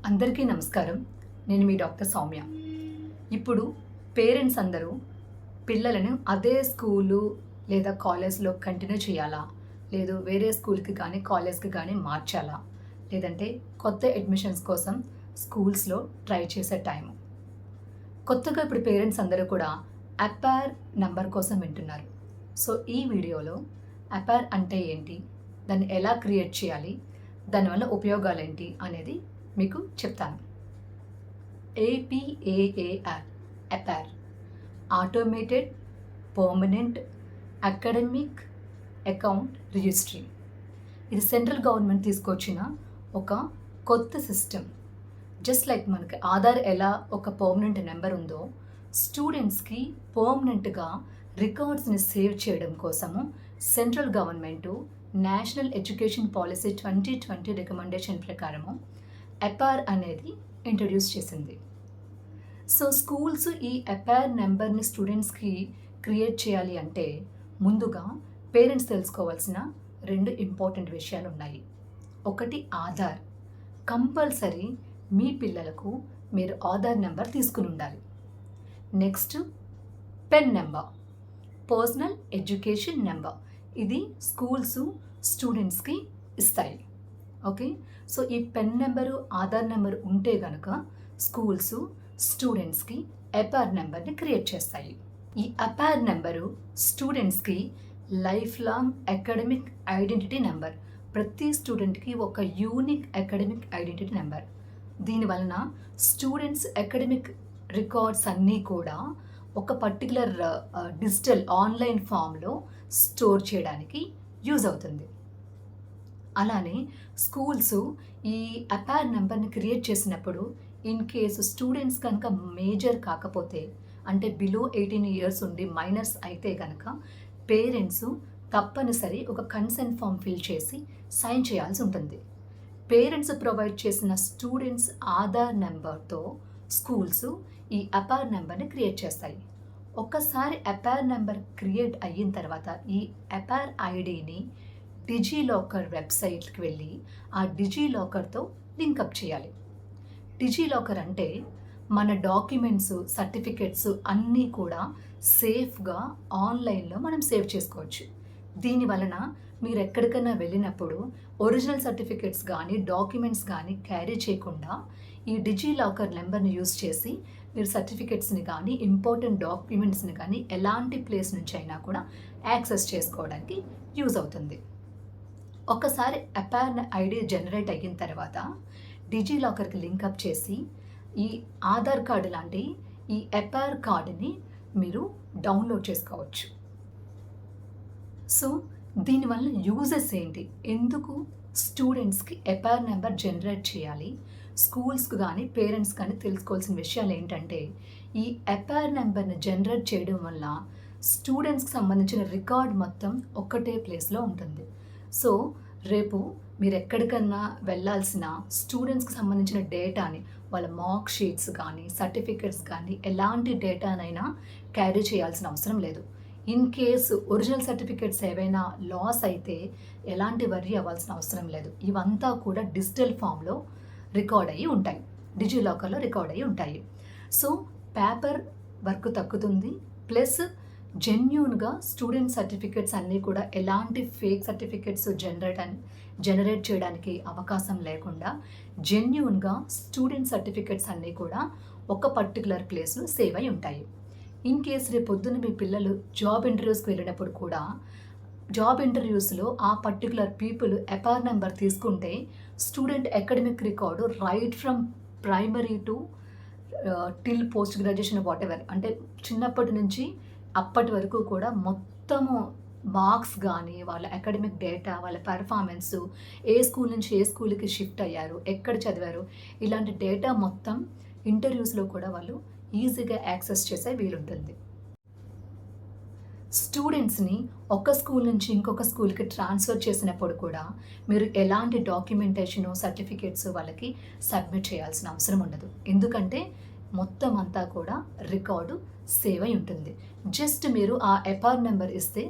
అందరికీ నమస్కారం. నేను మీ డాక్టర్ సౌమ్య. ఇప్పుడు పేరెంట్స్ అందరూ పిల్లలను అదే స్కూలు లేదా కాలేజ్‌లో కంటిన్యూ చేయాలా? లేదు వేరే స్కూల్‌కి కానీ, కాలేజ్‌కి కానీ మార్చాలా? లేదంటే కొత్త అడ్మిషన్స్ కోసం స్కూల్స్‌లో ట్రై చేసే టైము. కొత్తగా ఇప్పుడు పేరెంట్స్ అందరూ కూడా అపైర్ నంబర్ కోసం వింటున్నారు. సో, ఈ వీడియోలో అపైర్ అంటే ఏంటి? దాన్ని ఎలా క్రియేట్ చేయాలి? దానివల్ల ఉపయోగాలేంటి అనేది మీకు చెప్తాను. APAAR APAAR automated permanent academic account registry. ఇది సెంట్రల్ గవర్నమెంట్ తీసుకొచ్చిన ఒక కొత్త సిస్టమ్. జస్ట్ లైక్ మనకి ఆధార్ ఎలా ఒక పర్మనెంట్ నెంబర్ ఉందో, స్టూడెంట్స్కి పర్మనెంట్గా రికార్డ్స్ని సేవ్ చేయడం కోసము central government national education policy 2020 recommendation ప్రకారము అపైర్ అనేది ఇంట్రడ్యూస్ చేసింది. సో స్కూల్స్ ఈ అపైర్ నెంబర్ని స్టూడెంట్స్కి క్రియేట్ చేయాలి అంటే ముందుగా పేరెంట్స్ తెలుసుకోవాల్సిన 2 ఇంపార్టెంట్ విషయాలు ఉన్నాయి. ఒకటి ఆధార్. కంపల్సరీ మీ పిల్లలకు మీరు ఆధార్ నెంబర్ తీసుకుని ఉండాలి. Next pen number, personal education number. ఇది స్కూల్స్ స్టూడెంట్స్కి ఇస్తాయి. ఓకే, సో ఈ పెన్ నెంబరు ఆధార్ నెంబర్ ఉంటే కనుక స్కూల్స్ స్టూడెంట్స్కి అపైర్ నెంబర్ని క్రియేట్ చేస్తాయి. ఈ అపైర్ నెంబరు స్టూడెంట్స్కి life long academic identity number. ప్రతి స్టూడెంట్కి ఒక యూనిక్ అకాడమిక్ ఐడెంటిటీ నెంబర్. దీనివలన స్టూడెంట్స్ అకాడమిక్ రికార్డ్స్ అన్నీ కూడా ఒక పర్టికులర్ డిజిటల్ ఆన్లైన్ ఫామ్లో స్టోర్ చేయడానికి యూజ్ అవుతుంది. అలానే స్కూల్స్ ఈ అపైర్ నెంబర్ని క్రియేట్ చేసినప్పుడు ఇన్ కేసు స్టూడెంట్స్ కనుక మేజర్ కాకపోతే, అంటే బిలో 18 ఇయర్స్ ఉండి మైనర్స్ అయితే కనుక పేరెంట్స్ తప్పనిసరి ఒక కన్సెంట్ ఫామ్ ఫిల్ చేసి సైన్ చేయాల్సి ఉంటుంది. పేరెంట్స్ ప్రొవైడ్ చేసిన స్టూడెంట్స్ ఆధార్ నెంబర్తో స్కూల్స్ ఈ అపైర్ నెంబర్ని క్రియేట్ చేస్తాయి. ఒక్కసారి అపైర్ నెంబర్ క్రియేట్ అయిన తర్వాత ఈ అపైర్ ఐడిని డిజిలాకర్ వెబ్సైట్కి వెళ్ళి ఆ డిజిలాకర్తో లింకప్ చేయాలి. డిజిలాకర్ అంటే మన డాక్యుమెంట్స్, సర్టిఫికెట్స్ అన్నీ కూడా సేఫ్గా ఆన్లైన్లో మనం సేవ్ చేసుకోవచ్చు. దీనివలన మీరు ఎక్కడికైనా వెళ్ళినప్పుడు ఒరిజినల్ సర్టిఫికెట్స్ కానీ డాక్యుమెంట్స్ కానీ క్యారీ చేయకుండా ఈ డిజిలాకర్ నెంబర్ని యూజ్ చేసి మీరు సర్టిఫికెట్స్ని కానీ ఇంపార్టెంట్ డాక్యుమెంట్స్ని కానీ ఎలాంటి ప్లేస్ నుంచి అయినా కూడా యాక్సెస్ చేసుకోవడానికి యూజ్ అవుతుంది. ఒకసారి అపైర్ ఐడి జనరేట్ అయిన తర్వాత డిజిలాకర్కి లింకప్ చేసి ఈ ఆధార్ కార్డు లాంటి ఈ అపైర్ కార్డుని మీరు డౌన్లోడ్ చేసుకోవచ్చు. సో దీనివల్ల యూజెస్ ఏంటి, ఎందుకు స్టూడెంట్స్కి అపైర్ నెంబర్ జనరేట్ చేయాలి, స్కూల్స్కి కానీ పేరెంట్స్ కానీ తెలుసుకోవాల్సిన విషయాలు ఏంటంటే, ఈ అపైర్ నెంబర్ని జనరేట్ చేయడం వల్ల స్టూడెంట్స్కి సంబంధించిన రికార్డ్ మొత్తం ఒక్కటే ప్లేస్లో ఉంటుంది. సో రేపు మీరు ఎక్కడికన్నా వెళ్ళాల్సిన స్టూడెంట్స్కి సంబంధించిన డేటాని, వాళ్ళ మార్క్ షీట్స్ కానీ సర్టిఫికెట్స్ కానీ ఎలాంటి డేటానైనా క్యారీ చేయాల్సిన అవసరం లేదు. ఇన్ కేసు ఒరిజినల్ సర్టిఫికెట్స్ ఏవైనా లాస్ అయితే ఎలాంటి వర్రీ అవ్వాల్సిన అవసరం లేదు. ఇవంతా కూడా డిజిటల్ ఫామ్లో రికార్డ్ అయ్యి ఉంటాయి, డిజిలాకర్లో రికార్డ్ అయ్యి ఉంటాయి. సో పేపర్ వర్క్ తగ్గుతుంది, ప్లస్ జెన్యూన్గా స్టూడెంట్ సర్టిఫికెట్స్ అన్నీ కూడా ఎలాంటి ఫేక్ సర్టిఫికెట్స్ జనరేట్ చేయడానికి అవకాశం లేకుండా జెన్యూన్గా స్టూడెంట్ సర్టిఫికెట్స్ అన్నీ కూడా ఒక పర్టికులర్ ప్లేస్లో సేవ్ అయి ఉంటాయి. ఇన్ కేసు రేపు పొద్దున్న మీ పిల్లలు జాబ్ ఇంటర్వ్యూస్కి వెళ్ళినప్పుడు కూడా జాబ్ ఇంటర్వ్యూస్లో ఆ పర్టికులర్ పీపుల్ అపైర్ నెంబర్ తీసుకుంటే student academic record right from primary to till post graduation whatever, అంటే చిన్నప్పటి నుంచి అప్పటి వరకు కూడా మొత్తము మార్క్స్ కానీ వాళ్ళ అకాడమిక్ డేటా, వాళ్ళ పెర్ఫార్మెన్సు, ఏ స్కూల్ నుంచి ఏ స్కూల్కి షిఫ్ట్ అయ్యారు, ఎక్కడ చదివారు, ఇలాంటి డేటా మొత్తం ఇంటర్వ్యూస్లో కూడా వాళ్ళు ఈజీగా యాక్సెస్ చేసే వీలుంటుంది. స్టూడెంట్స్ని ఒక స్కూల్ నుంచి ఇంకొక స్కూల్కి ట్రాన్స్ఫర్ చేసినప్పుడు కూడా మీరు ఎలాంటి డాక్యుమెంటేషను, సర్టిఫికేట్స్ వాళ్ళకి సబ్మిట్ చేయాల్సిన అవసరం ఉండదు. ఎందుకంటే మొత్తం అంతా కూడా రికార్డు సేవ్ అయి ఉంటుంది. జస్ట్ మీరు ఆ అపైర్ నెంబర్ ఇస్తే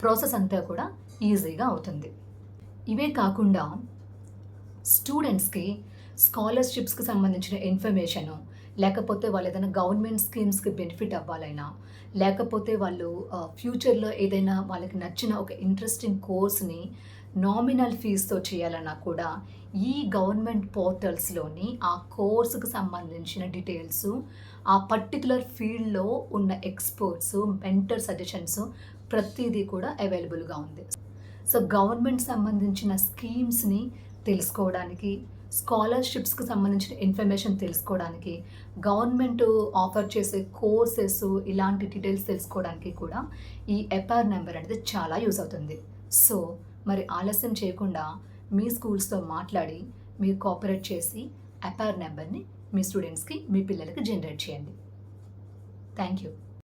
ప్రాసెస్ అంతా కూడా ఈజీగా అవుతుంది. ఇవే కాకుండా స్టూడెంట్స్కి స్కాలర్‌షిప్స్‌కి సంబంధించిన ఇన్ఫర్మేషను, లేకపోతే వాళ్ళు ఏదైనా గవర్నమెంట్ స్కీమ్స్‌కి బెనిఫిట్ అవ్వాలైనా, లేకపోతే వాళ్ళు ఫ్యూచర్‌లో ఏదైనా వాళ్ళకి నచ్చిన ఒక ఇంట్రెస్టింగ్ కోర్స్‌ని నామినల్ ఫీస్‌తో చేయాలన్నా కూడా ఈ గవర్నమెంట్ పోర్టల్స్‌లోని ఆ కోర్స్‌కి సంబంధించిన డీటెయిల్సు, ఆ పర్టిక్యులర్ ఫీల్డ్‌లో ఉన్న ఎక్స్‌పర్ట్స్, మెంటర్ సజెషన్స్ ప్రతీదీ కూడా అవైలబుల్‌గా ఉంది. సో, గవర్నమెంట్ సంబంధించిన స్కీమ్స్‌ని తెలుసుకోవడానికి, స్కాలర్‌షిప్స్‌కి సంబంధించిన ఇన్ఫర్మేషన్ తెలుసుకోవడానికి, గవర్నమెంట్ ఆఫర్ చేసే కోర్సెస్ ఇలాంటి డీటెయిల్స్ తెలుసుకోవడానికి కూడా ఈ ఎపార్ నెంబర్ అనేది చాలా యూజ్ అవుతుంది. సో, మరి ఆలస్యం చేయకుండా మీ స్కూల్స్‌తో మాట్లాడి, మీరు కోఆపరేట్ చేసి ఎపార్ నెంబర్‌ని మీ స్టూడెంట్స్‌కి, మీ పిల్లలకి జనరేట్ చేయండి. Thank you.